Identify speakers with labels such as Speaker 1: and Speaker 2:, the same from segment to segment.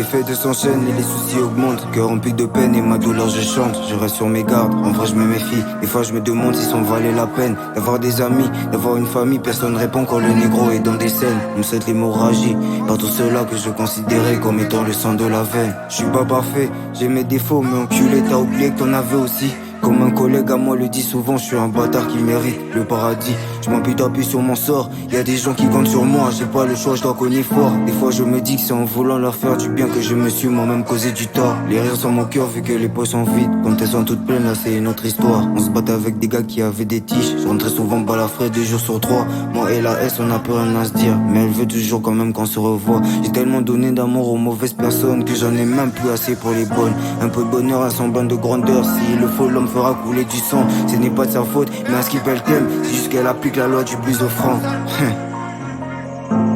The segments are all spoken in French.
Speaker 1: défaites s'enchaînent et les soucis augmentent. Cœur rempli de peine et ma douleur je chante. Je reste sur mes gardes, en vrai je me méfie. Des fois je me demande si ça en valait la peine. D'avoir des amis, d'avoir une famille, personne répond quand le négro est dans des scènes. Nous cette l'hémorragie, par tout cela que je considérais comme étant le sang de la veine. Je suis pas parfait, j'ai mes défauts, mais enculé t'as oublié que t'en avais aussi. Comme un collègue à moi le dit souvent, je suis un bâtard qui mérite le paradis. Je m'appuie sur mon sort, y a des gens qui comptent sur moi, j'ai pas le choix, je dois cogner fort. Des fois je me dis que c'est en voulant leur faire du bien que je me suis moi-même causé du tort. Les rires sont mon cœur vu que les poches sont vides, quand elles sont toutes pleines là c'est une autre histoire. On se battait avec des gars qui avaient des tiges, je rentrais souvent balafré 2 jours sur 3. Moi et la S on a plus rien à se dire, mais elle veut toujours quand même qu'on se revoie. J'ai tellement donné d'amour aux mauvaises personnes que j'en ai même plus assez pour les bonnes. Un peu de bonheur, un semblant de grandeur, s'il le faut l'homme fera couler du sang. Ce n'est pas de sa faute, mais à ce qu'il elle t'aime, c'est juste qu'elle applique la loi du plus offrant.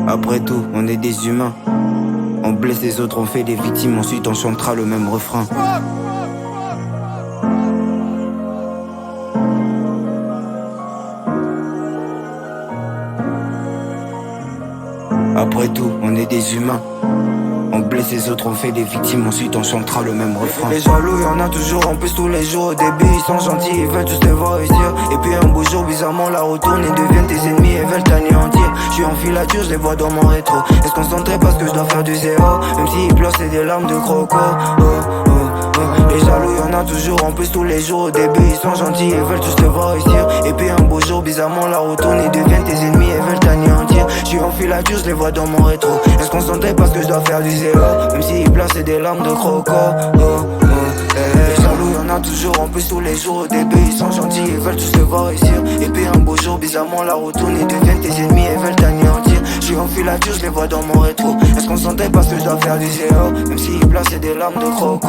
Speaker 1: Après tout, on est des humains. On blesse les autres, on fait des victimes, ensuite on chantera le même refrain. Après tout, on est des humains. On blesse les autres, on fait des victimes, ensuite on chantera le même refrain. Les jaloux, y'en a toujours, en plus tous les jours. Au début, ils sont gentils, ils veulent tous te voir réussir. Et puis un beau jour, bizarrement, la retourne, ils deviennent tes ennemis et veulent t'anéantir. Je suis en filature, je les vois dans mon rétro. Est-ce concentré parce que je dois faire du zéro. Même s'ils pleurent, c'est des larmes de croco. Les jaloux, y'en a toujours, en plus tous les jours. Au début, ils sont gentils, ils veulent tous te voir réussir. Et puis un beau jour, bizarrement, la retourne, ils deviennent tes ennemis et veulent t'anéantir. Je suis en filature, je les vois dans mon rétro. Est-ce concentré parce que je dois faire du zéro. Même s'ils pleurent, c'est des larmes de croco. Les jaloux, y'en a toujours, en plus tous les jours. Au début, ils sont gentils, ils veulent tous te voir réussir. Et puis un beau jour, bizarrement, la retourne, ils deviennent tes ennemis et veulent t'anéantir. Je suis en filature, je les vois dans mon rétro. Est-ce qu'on s'entête parce que je dois faire du zéro. Même s'ils pleurent, c'est des larmes de croco.